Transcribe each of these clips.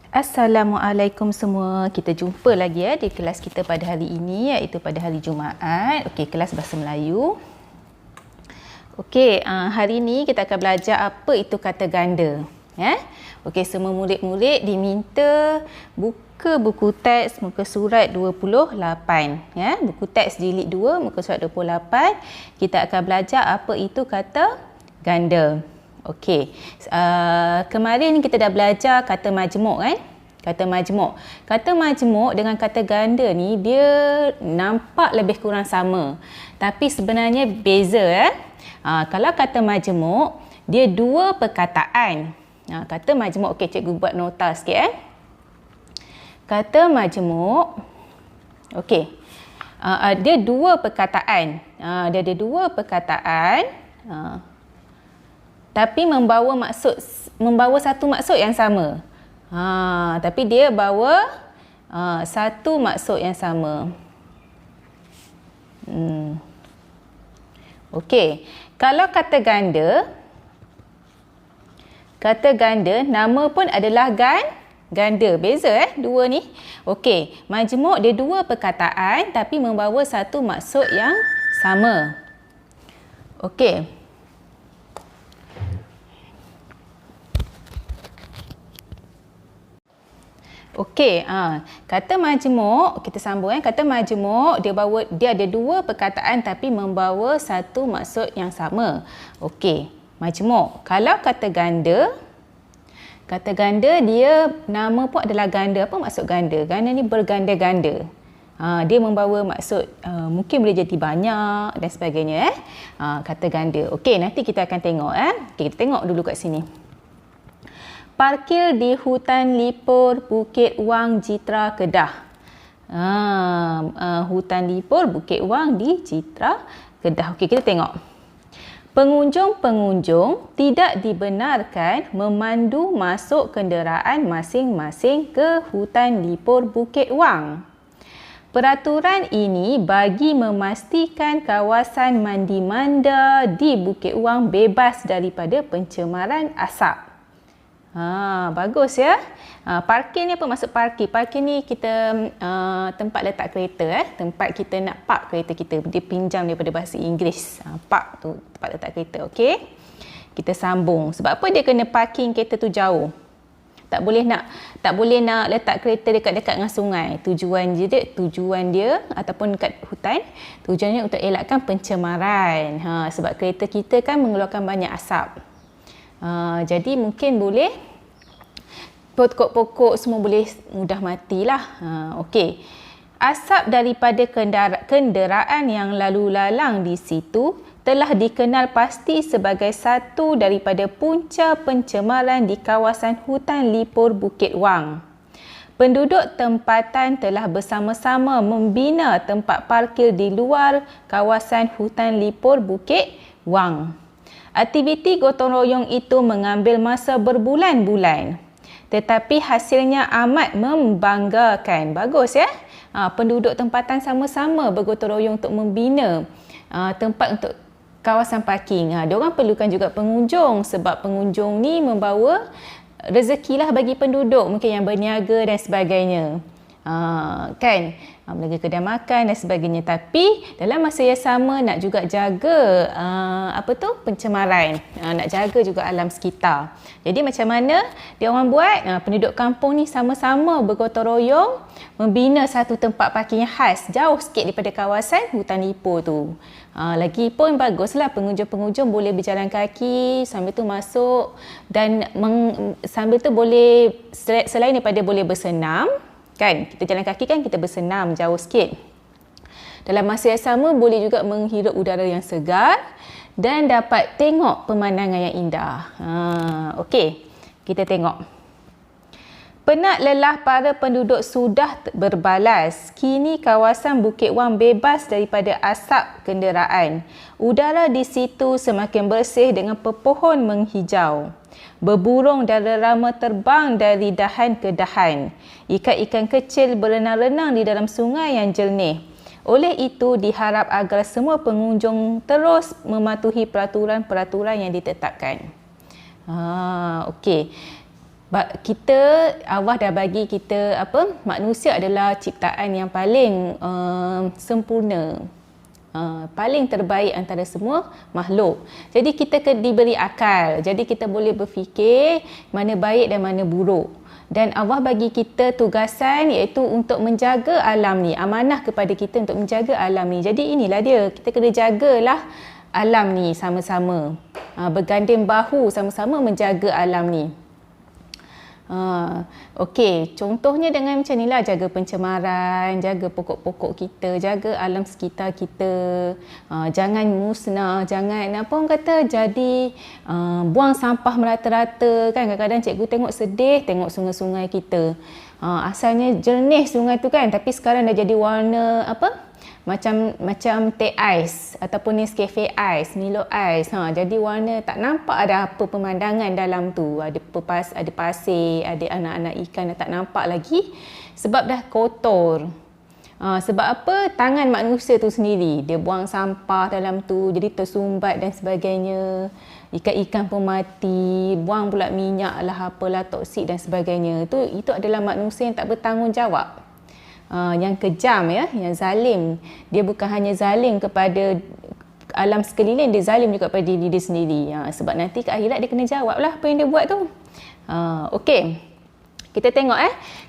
Assalamualaikum semua. Kita jumpa lagi di kelas kita pada hari ini, iaitu pada hari Jumaat. Okey, kelas Bahasa Melayu. Okey, hari ini kita akan belajar apa itu kata ganda. Okey, semua murid-murid diminta buka buku teks muka surat 28. Buku teks jilid 2 muka surat 28. Kita akan belajar apa itu kata ganda. Okey, kemarin kita dah belajar kata majmuk kan? Kata majmuk. Kata majmuk dengan kata ganda ni dia nampak lebih kurang sama. Tapi sebenarnya beza. Kalau kata majmuk, dia dua perkataan. Kata majmuk, okey cikgu buat nota sikit. Kata majmuk, okey. Dia dua perkataan. Dia ada dua perkataan. Tapi membawa satu maksud yang sama. Tapi dia bawa satu maksud yang sama. Okey, kalau kata ganda nama pun adalah ganda. Beza dua ni. Okey, majmuk dia dua perkataan tapi membawa satu maksud yang sama. Okey. Okey, kata majmuk, kita sambung kata majmuk dia ada dua perkataan tapi membawa satu maksud yang sama. Okey, majmuk. Kalau kata ganda dia nama pun adalah ganda. Apa maksud ganda? Ganda ni berganda-ganda. Dia membawa maksud mungkin boleh jadi banyak dan sebagainya kata ganda. Okey, nanti kita akan tengok Okay, kita tengok dulu kat sini. Parkir di hutan Lipur, Bukit Wang, Jitra, Kedah. Hutan Lipur, Bukit Wang di Jitra, Kedah. Okey, kita tengok. Pengunjung-pengunjung tidak dibenarkan memandu masuk kenderaan masing-masing ke hutan Lipur, Bukit Wang. Peraturan ini bagi memastikan kawasan mandi-manda di Bukit Wang bebas daripada pencemaran asap. Bagus ya. Parkir ni apa maksud parkir? Parkir ni kita tempat letak kereta tempat kita nak park kereta kita. Dia pinjam daripada bahasa Inggeris. Park tu tempat letak kereta. Okey. Kita sambung. Sebab apa dia kena parking kereta tu jauh? Tak boleh nak letak kereta dekat-dekat dengan sungai. Tujuan dia ataupun dekat hutan, tujuannya untuk elakkan pencemaran. Sebab kereta kita kan mengeluarkan banyak asap. Jadi mungkin boleh pokok-pokok semua boleh mudah matilah. Okey. Asap daripada kenderaan yang lalu lalang di situ telah dikenal pasti sebagai satu daripada punca pencemaran di kawasan hutan Lipur Bukit Wang. Penduduk tempatan telah bersama-sama membina tempat parkir di luar kawasan hutan Lipur Bukit Wang. Aktiviti gotong royong itu mengambil masa berbulan-bulan. Tetapi hasilnya amat membanggakan. Bagus ya. Penduduk tempatan sama-sama bergotong royong untuk membina tempat untuk kawasan parking. Diorang perlukan juga pengunjung sebab pengunjung ni membawa rezekilah bagi penduduk. Mungkin yang berniaga dan sebagainya. Kan? Meniaga kedai makan dan sebagainya. Tapi dalam masa yang sama nak juga jaga pencemaran. Nak jaga juga alam sekitar. Jadi macam mana dia orang buat? Penduduk kampung ni sama-sama bergotong royong membina satu tempat parking yang khas jauh sikit daripada kawasan hutan Lipur tu. Lagipun baguslah pengunjung-pengunjung boleh berjalan kaki sambil tu masuk dan sambil tu boleh selain daripada boleh bersenam. Kan, kita jalan kaki kan kita bersenam jauh sikit. Dalam masa yang sama boleh juga menghirup udara yang segar dan dapat tengok pemandangan yang indah. Okey, kita tengok. Penat lelah para penduduk sudah berbalas. Kini kawasan Bukit Wang bebas daripada asap kenderaan. Udara di situ semakin bersih dengan pepohon menghijau. Berburung dan rerama terbang dari dahan ke dahan. Ikan-ikan kecil berenang-renang di dalam sungai yang jernih. Oleh itu, diharap agar semua pengunjung terus mematuhi peraturan-peraturan yang ditetapkan. Okey. kita, Allah dah bagi kita manusia adalah ciptaan yang paling sempurna, paling terbaik antara semua makhluk. Jadi kita diberi akal, jadi kita boleh berfikir mana baik dan mana buruk. Dan Allah bagi kita tugasan iaitu untuk menjaga alam ni, amanah kepada kita untuk menjaga alam ni. Jadi inilah dia, kita kena jagalah alam ni sama-sama, berganding bahu sama-sama menjaga alam ni. Okey, contohnya dengan macam inilah, jaga pencemaran, jaga pokok-pokok kita, jaga alam sekitar kita, jangan musnah, jangan orang kata jadi buang sampah merata-rata kan. Kadang-kadang cikgu tengok sedih, tengok sungai-sungai kita, asalnya jernih sungai tu kan, tapi sekarang dah jadi warna macam teh ais ataupun Nescafe ais, Milo ais. Jadi warna tak nampak ada apa pemandangan dalam tu. Ada pasir, ada anak-anak ikan dah tak nampak lagi sebab dah kotor. Sebab apa? Tangan manusia tu sendiri. Dia buang sampah dalam tu, jadi tersumbat dan sebagainya. Ikan-ikan pun mati, buang pula minyak lah, apalah, toksik dan sebagainya. Itu adalah manusia yang tak bertanggungjawab. Yang kejam ya, yang zalim. Dia bukan hanya zalim kepada alam sekeliling, dia zalim juga kepada diri dia sendiri. Sebab nanti ke akhirat dia kena jawab lah apa yang dia buat tu. Okey, kita tengok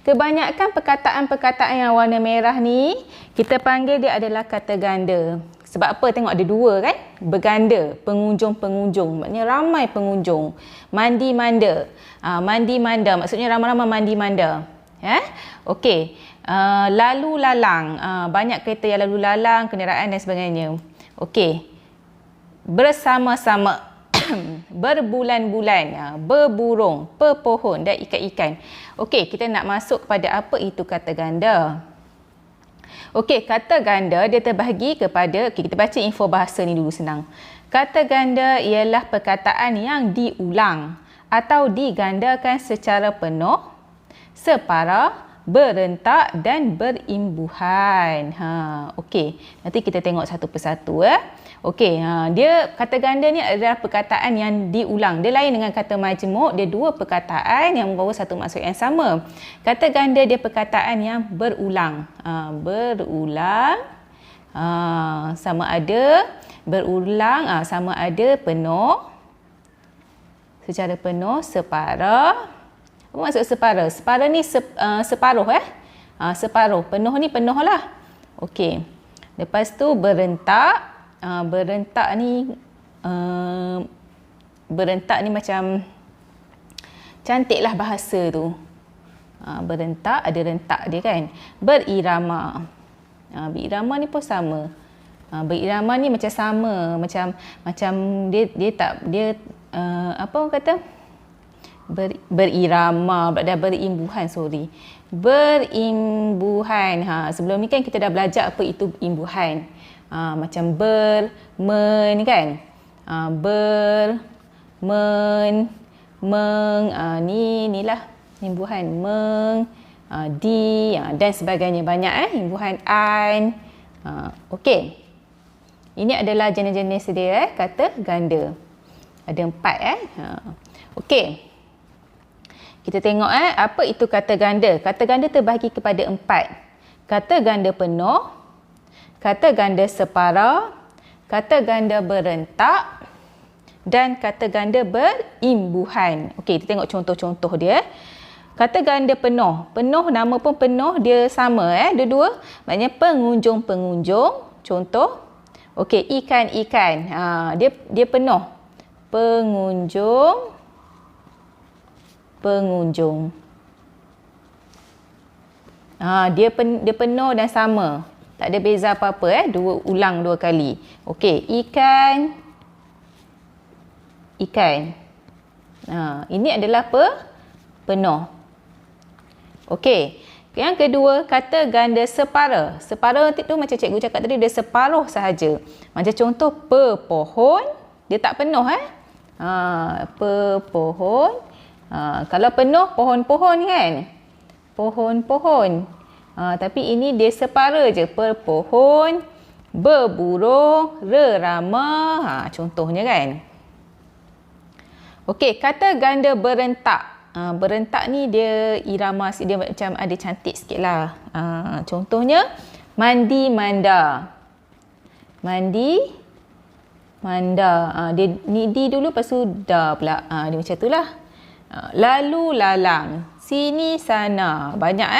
kebanyakan perkataan-perkataan yang warna merah ni kita panggil dia adalah kata ganda. Sebab apa? Tengok ada dua kan, berganda, pengunjung-pengunjung, maknanya ramai pengunjung. Mandi-manda, mandi-manda maksudnya ramai-ramai mandi-manda. Okey. Lalu lalang, banyak kereta yang lalu lalang, kenderaan dan sebagainya. Okey, bersama-sama, berbulan-bulan, berburung, pepohon dan ikan-ikan. Okey, kita nak masuk kepada apa itu kata ganda. Okey, kata ganda dia terbahagi kepada, kita baca info bahasa ni dulu senang. Kata ganda ialah perkataan yang diulang atau digandakan secara penuh, separa, berentak dan berimbuhan. Okey, nanti kita tengok satu persatu. Okey, dia kata ganda ni adalah perkataan yang diulang. Dia lain dengan kata majmuk, dia dua perkataan yang membawa satu maksud yang sama. Kata ganda dia perkataan yang berulang. Berulang, sama ada berulang, sama ada penuh, secara penuh, separa. Apa maksud separa? Separa ni separuh separuh. Penuh ni penuh lah. Okey. Lepas tu berentak. Berentak ni macam cantik lah bahasa tu. Berentak, ada rentak dia kan. Berirama. Berirama ni pun sama. Berirama ni macam sama. Macam dia tak, dia apa orang kata? Berirama, dah berimbuhan, berimbuhan. Sebelum ni kan kita dah belajar apa itu imbuhan. Macam men kan, inilah imbuhan, di dan sebagainya, banyak imbuhan an. Okey, ini adalah jenis-jenis dia kata ganda. Ada 4 Okey, kita tengok apa itu kata ganda. Kata ganda terbahagi kepada 4. Kata ganda penuh, kata ganda separa, kata ganda berentak dan kata ganda berimbuhan. Okey, kita tengok contoh-contoh dia. Kata ganda penuh. Penuh, nama pun penuh, dia sama dua-dua. Maknanya pengunjung-pengunjung. Contoh. Okey, ikan-ikan. Dia penuh. Pengunjung. Dia penuh dan sama. Tak ada beza apa-apa ulang 2 kali. Okey, ikan. Ini adalah penuh. Okey. Yang kedua, kata ganda separa. Separa tu macam cikgu cakap tadi, dia separuh sahaja. Macam contoh pepohon, dia tak penuh pepohon. Kalau penuh, pohon-pohon kan? Pohon-pohon. Tapi ini dia separa je. Perpohon, berburung, rerama. Contohnya kan? Okey, kata ganda berentak. Berentak ni dia irama, dia macam ada cantik sikit lah. Contohnya, mandi manda. Mandi manda. Dia ni di dulu, lepas tu da pula. Dia macam tu lah. Lalu lalang. Sini sana. Banyak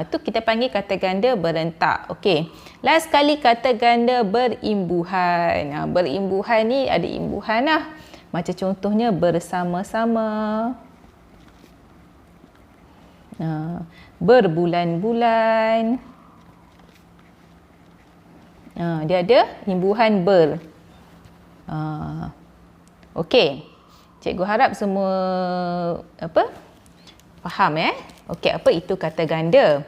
tu kita panggil kata ganda berentak. Okey. Last sekali kata ganda berimbuhan. Berimbuhan ni ada imbuhan lah. Macam contohnya bersama-sama. Berbulan-bulan. Dia ada imbuhan ber. Okey. Cikgu harap semua faham Okey, apa itu kata ganda?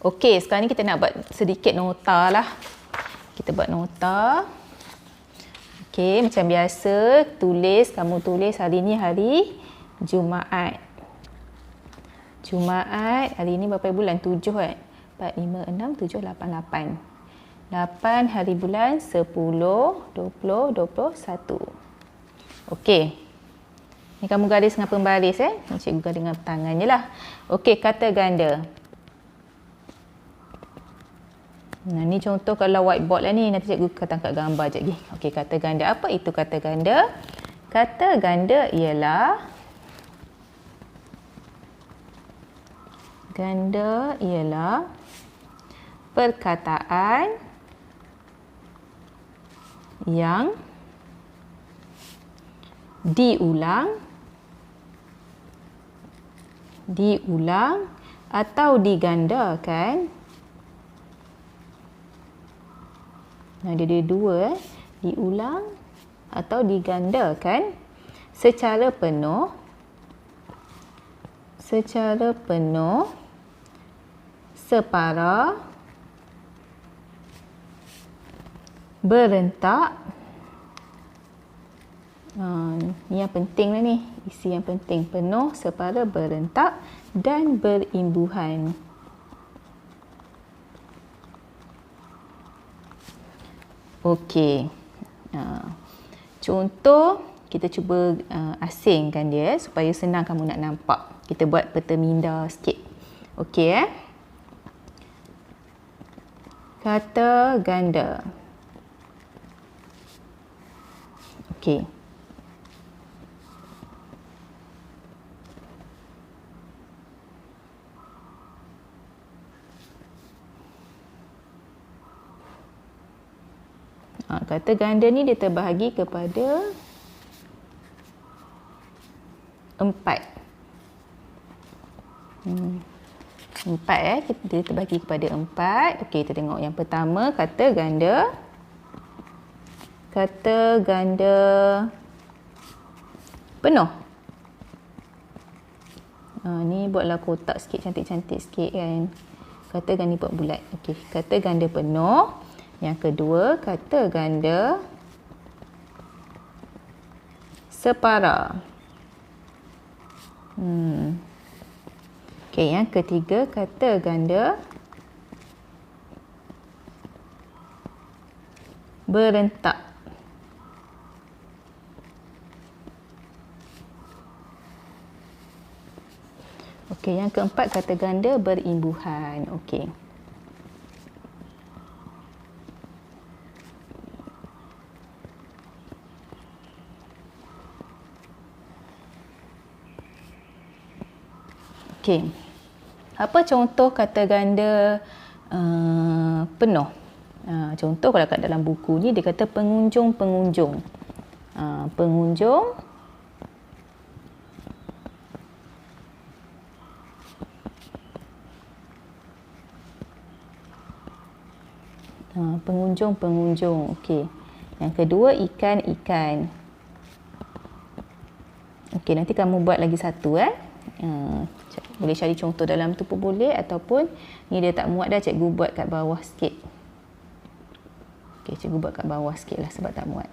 Okey, sekarang ni kita nak buat sedikit nota lah. Kita buat nota. Okey, macam biasa kamu tulis hari ni hari Jumaat. Jumaat, hari ni berapa bulan? 7 4, 5, 6, 7, 8, 8. 8 hari bulan 10, 20, 21. Okey. Ni kamu garis dengan pembaris Cikgu garis dengan tangan je lah. Okey, kata ganda. Ni contoh kalau whiteboard lah ni. Nanti cikgu akan tangkap gambar sekejap lagi. Okey, kata ganda. Apa itu kata ganda? Kata ganda ialah perkataan yang diulang atau digandakan. Dia ada dua diulang atau digandakan secara penuh, separa, berentak. Ni yang penting lah ni. Isi yang penting. Penuh, separa, berentak dan berimbuhan. Okey. Contoh, kita cuba asingkan dia supaya senang kamu nak nampak. Kita buat peta minda sikit. Okey Kata ganda. Okey. Kata ganda ni dia terbahagi kepada 4. 4 dia terbahagi kepada 4. Okey, kita tengok yang pertama, kata ganda. Kata ganda penuh. Ni buatlah kotak sikit, cantik-cantik sikit kan. Kata ganda buat bulat. Okey, kata ganda penuh. Yang kedua, kata ganda separa. Okey, yang ketiga, kata ganda berentak. Okey, yang keempat, kata ganda berimbuhan. Okey. Okey. Apa contoh kata ganda penuh? Contoh kalau kat dalam buku ni dia kata pengunjung-pengunjung. Pengunjung. Pengunjung-pengunjung. Okey. Yang kedua, ikan-ikan. Okey, nanti kamu buat lagi satu boleh cari contoh dalam tu pun boleh, ataupun ni dia tak muat dah, cikgu buat kat bawah sikit. Okey, cikgu buat kat bawah sikit lah sebab tak muat.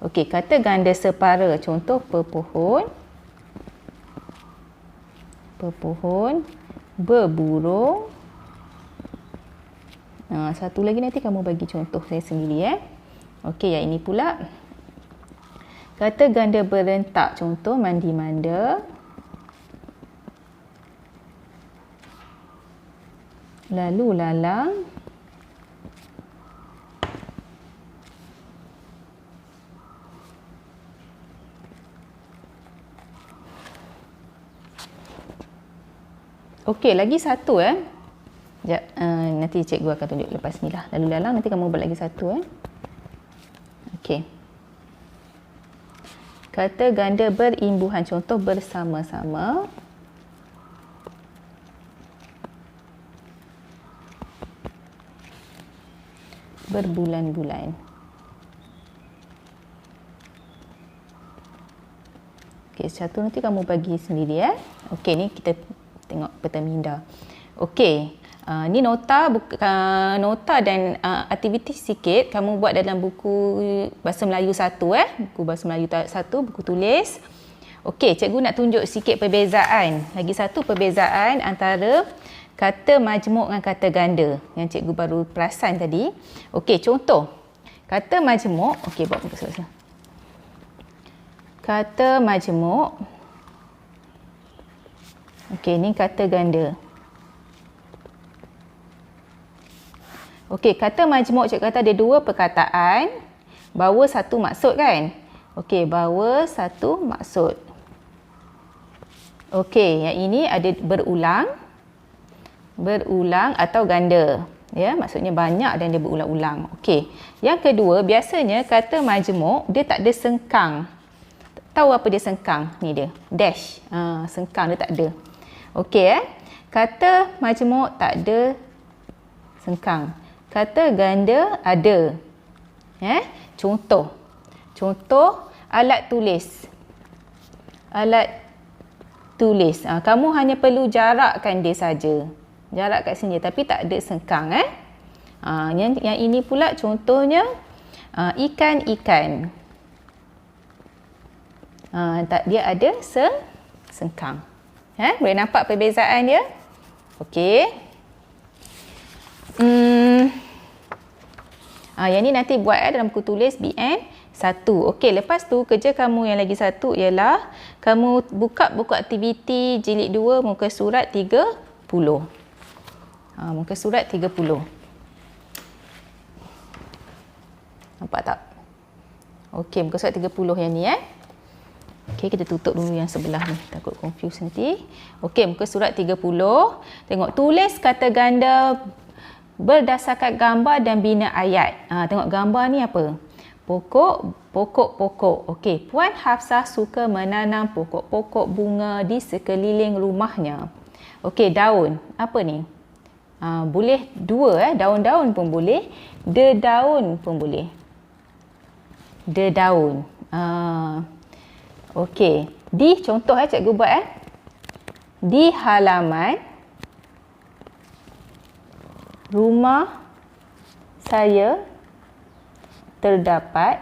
Okey, kata ganda separa. Contoh pepohon, berburung. Satu lagi nanti kamu bagi contoh saya sendiri Okey, yang ini pula. Kata ganda berentak, contoh mandi-manda, lalu-lalang, okey, lagi satu Sekejap, nanti cikgu akan tunjuk lepas ni lah. Lalu-lalang, nanti kamu buat lagi satu okey. Kata ganda berimbuhan, contoh bersama-sama, berbulan-bulan. Okey, satu nanti kamu bagi sendiri Okey, ni kita tengok peta minda. Okey, ni nota dan aktiviti sikit kamu buat dalam buku Bahasa Melayu 1 buku Bahasa Melayu 1, buku tulis. Okey, cikgu nak tunjuk sikit perbezaan. Lagi satu perbezaan antara kata majmuk dengan kata ganda yang cikgu baru perasan tadi. Okey, contoh. Kata majmuk, okey, buat muka surat. Kata majmuk. Okey, ni kata ganda. Okey, kata majmuk cikgu kata ada dua perkataan, bawa satu maksud kan? Okey, bawa satu maksud. Okey, yang ini ada berulang atau ganda. Ya, maksudnya banyak dan dia berulang-ulang. Okey. Yang kedua, biasanya kata majmuk dia tak ada sengkang. Tahu apa dia sengkang? Ni dia, dash. Sengkang dia tak ada. Okey Kata majmuk tak ada sengkang. Kata ganda ada. Contoh. Contoh alat tulis. Alat tulis. Kamu hanya perlu jarakkan dia saja. Jarak kat sini tapi tak ada sengkang Yang ini pula contohnya ikan-ikan. Dia ada sengkang. Boleh nampak perbezaan dia? Okey. Yang ni nanti buat dalam buku tulis BN1. Okey, lepas tu kerja kamu yang lagi satu ialah kamu buka buku aktiviti jilid 2 muka surat 30. Muka surat 30. Nampak tak? Okey, muka surat 30 yang ni Okey, kita tutup dulu yang sebelah ni. Takut confuse nanti. Okey, muka surat 30. Tengok, tulis kata ganda berdasarkan gambar dan bina ayat. Tengok gambar ni apa? Pokok. Okey, Puan Hafsah suka menanam pokok-pokok bunga di sekeliling rumahnya. Okey, daun. Apa ni? Boleh dua daun-daun pun boleh. Dedaun pun boleh. Dedaun. Okey, di contoh cikgu buat di halaman rumah saya terdapat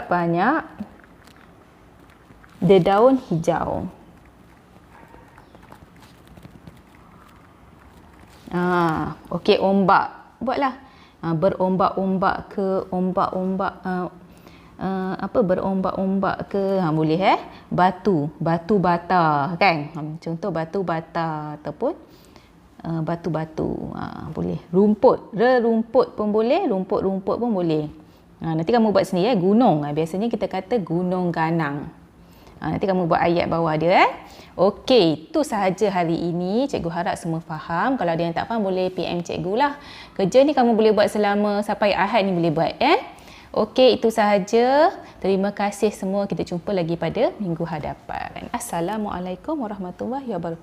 banyak dedaun hijau. Okey, ombak. Buatlah. Berombak-ombak ke, ombak-ombak berombak-ombak ke, boleh batu bata kan, contoh batu bata ataupun batu-batu, boleh. Rumput pun boleh, rumput pun boleh. Nanti kamu buat sendiri gunung, biasanya kita kata gunung ganang. Nanti kamu buat ayat bawah dia Okey, itu sahaja hari ini. Cikgu harap semua faham. Kalau ada yang tak faham boleh PM cikgu lah. Kerja ni kamu boleh buat selama sampai Ahad ni boleh buat Okey, itu sahaja. Terima kasih semua. Kita jumpa lagi pada minggu hadapan. Assalamualaikum warahmatullahi wabarakatuh.